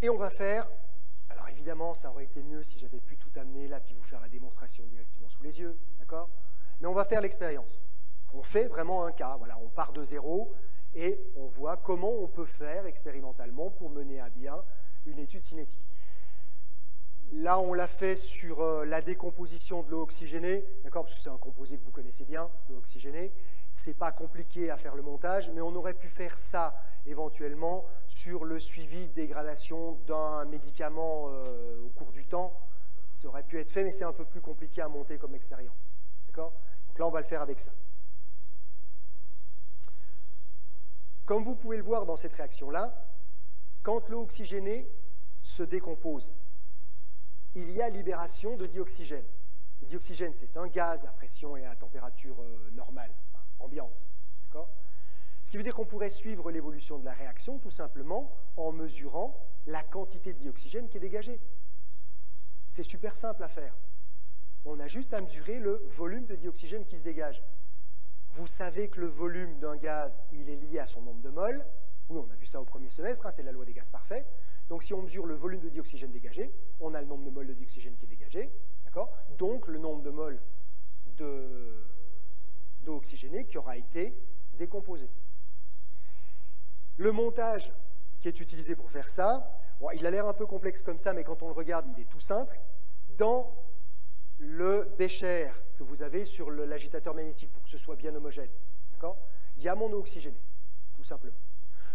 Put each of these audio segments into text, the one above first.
Et on va faire, alors évidemment, ça aurait été mieux si j'avais pu tout amener là, puis vous faire la démonstration directement sous les yeux, d'accord? Mais on va faire l'expérience. On fait vraiment un cas, voilà, on part de zéro et on voit comment on peut faire expérimentalement pour mener à bien une étude cinétique. Là, on l'a fait sur la décomposition de l'eau oxygénée, d'accord, parce que c'est un composé que vous connaissez bien, l'eau oxygénée. C'est pas compliqué à faire le montage, mais on aurait pu faire ça éventuellement sur le suivi de dégradation d'un médicament au cours du temps. Ça aurait pu être fait, mais c'est un peu plus compliqué à monter comme expérience. D'accord? Donc là, on va le faire avec ça. Comme vous pouvez le voir dans cette réaction-là, quand l'eau oxygénée se décompose, il y a libération de dioxygène. Le dioxygène, c'est un gaz à pression et à température normale, enfin, ambiante. Ce qui veut dire qu'on pourrait suivre l'évolution de la réaction tout simplement en mesurant la quantité de dioxygène qui est dégagée. C'est super simple à faire. On a juste à mesurer le volume de dioxygène qui se dégage. Vous savez que le volume d'un gaz, il est lié à son nombre de moles. Oui, on a vu ça au premier semestre, hein, c'est la loi des gaz parfaits. Donc si on mesure le volume de dioxygène dégagé, on a le nombre de moles de dioxygène qui est dégagé, d'accord? Donc le nombre de moles d'eau oxygénée qui aura été décomposé. Le montage qui est utilisé pour faire ça, bon, il a l'air un peu complexe comme ça, mais quand on le regarde, il est tout simple. Dans le bécher que vous avez sur l'agitateur magnétique, pour que ce soit bien homogène, d'accord? Il y a mon eau oxygénée, tout simplement.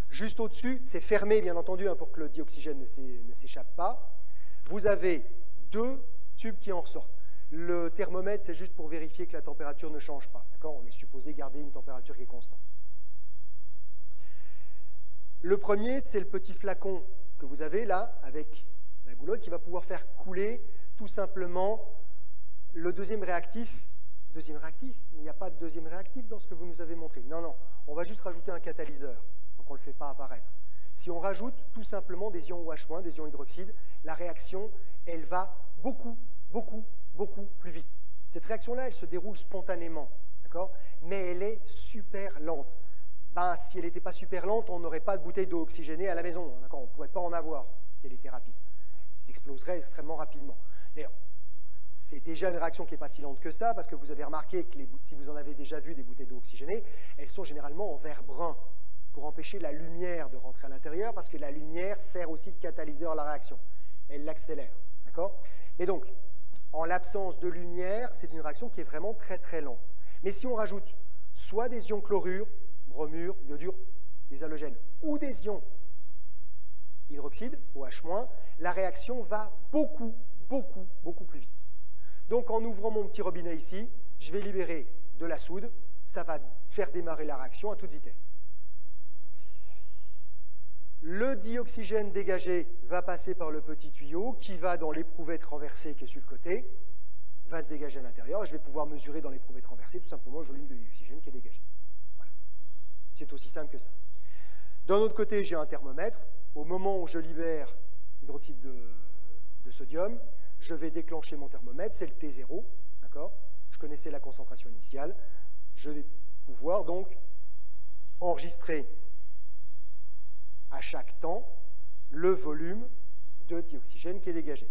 Juste au-dessus, c'est fermé, bien entendu, hein, pour que le dioxygène ne s'échappe pas. Vous avez deux tubes qui en ressortent. Le thermomètre, c'est juste pour vérifier que la température ne change pas. On est supposé garder une température qui est constante. Le premier, c'est le petit flacon que vous avez là, avec la goulotte, qui va pouvoir faire couler tout simplement le deuxième réactif. Deuxième réactif? Il n'y a pas de deuxième réactif dans ce que vous nous avez montré. Non, non, on va juste rajouter un catalyseur. Donc on ne le fait pas apparaître. Si on rajoute tout simplement des ions OH-, des ions hydroxyde, la réaction, elle va beaucoup plus vite. Cette réaction-là, elle se déroule spontanément, d'accord? Mais elle est super lente. Ben, si elle n'était pas super lente, on n'aurait pas de bouteille d'eau oxygénée à la maison, d'accord? On ne pourrait pas en avoir si elle était rapide. Elle s'exploserait extrêmement rapidement. D'ailleurs, c'est déjà une réaction qui n'est pas si lente que ça, parce que vous avez remarqué que si vous en avez déjà vu des bouteilles d'eau oxygénée, elles sont généralement en verre brun, pour empêcher la lumière de rentrer à l'intérieur, parce que la lumière sert aussi de catalyseur à la réaction. Elle l'accélère, d'accord? Mais donc, en l'absence de lumière, c'est une réaction qui est vraiment très lente. Mais si on rajoute soit des ions chlorure, bromure, iodure, des halogènes, ou des ions hydroxyde, OH-, la réaction va beaucoup plus vite. Donc en ouvrant mon petit robinet ici, je vais libérer de la soude, ça va faire démarrer la réaction à toute vitesse. Le dioxygène dégagé va passer par le petit tuyau qui va dans l'éprouvette renversée qui est sur le côté, va se dégager à l'intérieur, et je vais pouvoir mesurer dans l'éprouvette renversée tout simplement le volume de dioxygène qui est dégagé. Voilà. C'est aussi simple que ça. D'un autre côté, j'ai un thermomètre. Au moment où je libère l'hydroxyde de sodium, je vais déclencher mon thermomètre, c'est le T0, d'accord? Je connaissais la concentration initiale. Je vais pouvoir donc enregistrer à chaque temps le volume de dioxygène qui est dégagé,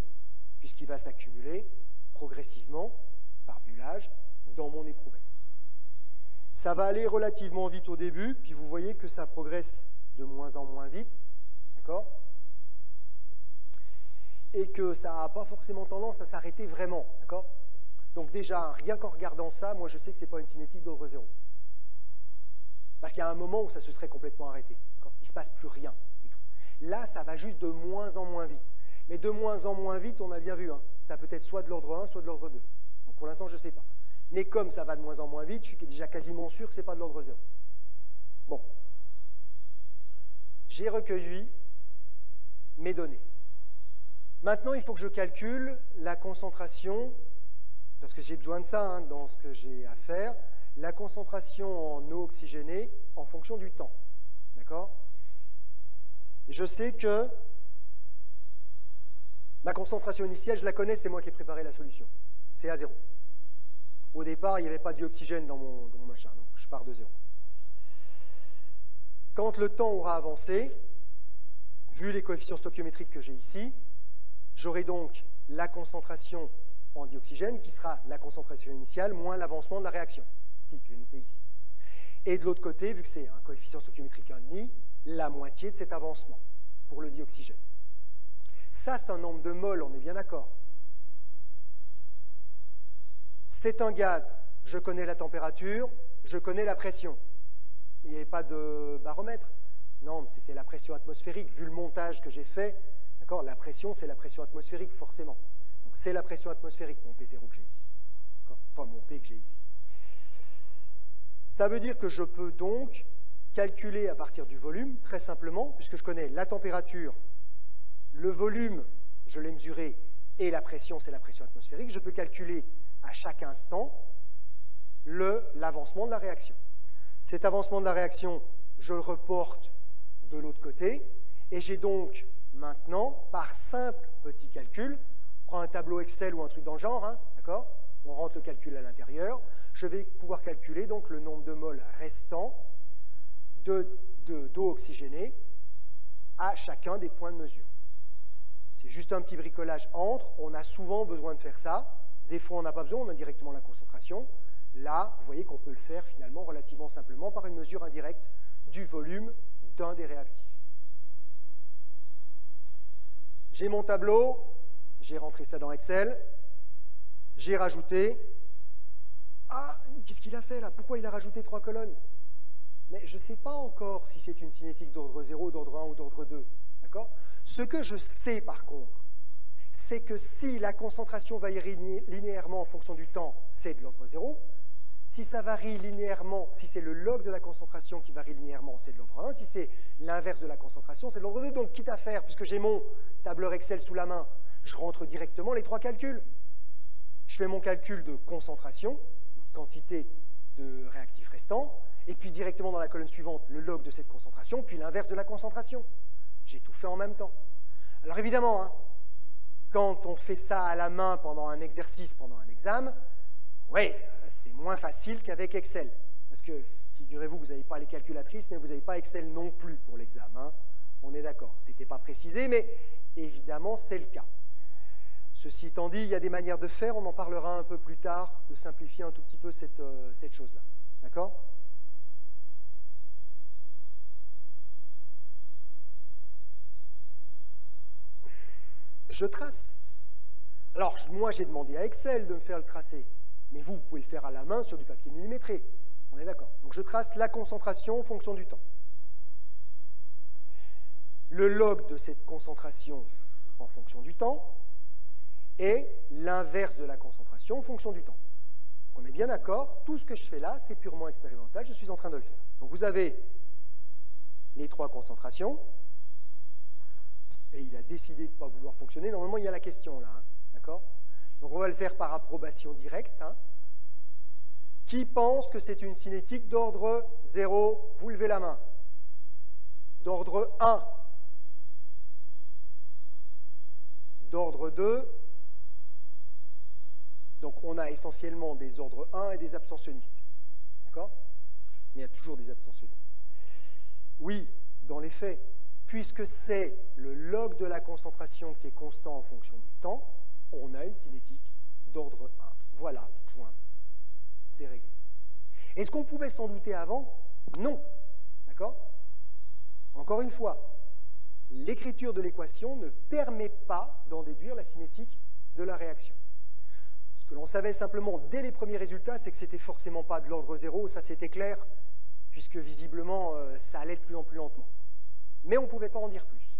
puisqu'il va s'accumuler progressivement, par bullage, dans mon éprouvette. Ça va aller relativement vite au début, puis vous voyez que ça progresse de moins en moins vite, d'accord? Et que ça n'a pas forcément tendance à s'arrêter vraiment, d'accord? Donc déjà, rien qu'en regardant ça, moi je sais que ce n'est pas une cinétique d'ordre zéro. Parce qu'il y a un moment où ça se serait complètement arrêté. Il ne se passe plus rien du tout. Là, ça va juste de moins en moins vite. Mais de moins en moins vite, on a bien vu, hein, ça peut être soit de l'ordre 1, soit de l'ordre 2. Donc pour l'instant, je ne sais pas. Mais comme ça va de moins en moins vite, je suis déjà quasiment sûr que ce n'est pas de l'ordre 0. Bon. J'ai recueilli mes données. Maintenant, il faut que je calcule la concentration, parce que j'ai besoin de ça hein, dans ce que j'ai à faire, la concentration en eau oxygénée en fonction du temps. D'accord? Je sais que ma concentration initiale, je la connais, c'est moi qui ai préparé la solution. C'est à 0. Au départ, il n'y avait pas de dioxygène dans mon machin, donc je pars de 0. Quand le temps aura avancé, vu les coefficients stoichiométriques que j'ai ici, j'aurai donc la concentration en dioxygène qui sera la concentration initiale moins l'avancement de la réaction. Si, je vais noter ici. Et de l'autre côté, vu que c'est un coefficient stoichiométrique 1,5, la moitié de cet avancement pour le dioxygène. Ça, c'est un nombre de moles, on est bien d'accord. C'est un gaz, je connais la température, je connais la pression. Il n'y avait pas de baromètre. Non, c'était la pression atmosphérique. Vu le montage que j'ai fait, d'accord, la pression, c'est la pression atmosphérique, forcément. Donc c'est la pression atmosphérique, mon P0 que j'ai ici. Enfin, mon P que j'ai ici. Ça veut dire que je peux donc calculer à partir du volume, très simplement, puisque je connais la température, le volume, je l'ai mesuré, et la pression, c'est la pression atmosphérique. Je peux calculer à chaque instant l'avancement de la réaction. Cet avancement de la réaction, je le reporte de l'autre côté, et j'ai donc maintenant, par simple petit calcul, on prend un tableau Excel ou un truc dans le genre, hein, d'accord? On rentre le calcul à l'intérieur, je vais pouvoir calculer donc le nombre de moles restants d'eau oxygénée à chacun des points de mesure. C'est juste un petit bricolage entre, on a souvent besoin de faire ça, des fois on n'a pas besoin, on a directement la concentration. Là, vous voyez qu'on peut le faire finalement relativement simplement par une mesure indirecte du volume d'un des réactifs. J'ai mon tableau, j'ai rentré ça dans Excel, j'ai rajouté... Ah, qu'est-ce qu'il a fait là? Pourquoi il a rajouté 3 colonnes? Mais je ne sais pas encore si c'est une cinétique d'ordre 0, d'ordre 1 ou d'ordre 2. D'accord? Ce que je sais par contre, c'est que si la concentration varie linéairement en fonction du temps, c'est de l'ordre 0. Si ça varie linéairement, si c'est le log de la concentration qui varie linéairement, c'est de l'ordre 1. Si c'est l'inverse de la concentration, c'est de l'ordre 2. Donc, quitte à faire, puisque j'ai mon tableur Excel sous la main, je rentre directement les 3 calculs. Je fais mon calcul de concentration, quantité de réactifs restants, et puis directement dans la colonne suivante, le log de cette concentration, puis l'inverse de la concentration. J'ai tout fait en même temps. Alors évidemment, hein, quand on fait ça à la main pendant un exercice, pendant un examen, oui, c'est moins facile qu'avec Excel. Parce que, figurez-vous que vous n'avez pas les calculatrices, mais vous n'avez pas Excel non plus pour l'examen. Hein. On est d'accord. Ce n'était pas précisé, mais évidemment, c'est le cas. Ceci étant dit, il y a des manières de faire, on en parlera un peu plus tard, de simplifier un tout petit peu cette chose-là. D'accord ? Je trace. Alors, moi, j'ai demandé à Excel de me faire le tracé, mais vous pouvez le faire à la main sur du papier millimétré. On est d'accord. Donc, je trace la concentration en fonction du temps. Le log de cette concentration en fonction du temps et l'inverse de la concentration en fonction du temps. Donc, on est bien d'accord, tout ce que je fais là, c'est purement expérimental, je suis en train de le faire. Donc, vous avez les 3 concentrations, et il a décidé de ne pas vouloir fonctionner. Normalement, il y a la question là, hein, d'accord? Donc, on va le faire par approbation directe. Hein. Qui pense que c'est une cinétique d'ordre 0? Vous levez la main. D'ordre 1. D'ordre 2. Donc, on a essentiellement des ordres 1 et des abstentionnistes. D'accord? Mais il y a toujours des abstentionnistes. Oui, dans les faits, puisque c'est le log de la concentration qui est constant en fonction du temps, on a une cinétique d'ordre 1. Voilà, point. C'est réglé. Est-ce qu'on pouvait s'en douter avant? Non. D'accord? Encore une fois, l'écriture de l'équation ne permet pas d'en déduire la cinétique de la réaction. Ce que l'on savait simplement dès les premiers résultats, c'est que ce n'était forcément pas de l'ordre 0, ça c'était clair, puisque visiblement ça allait de plus en plus lentement. Mais on ne pouvait pas en dire plus.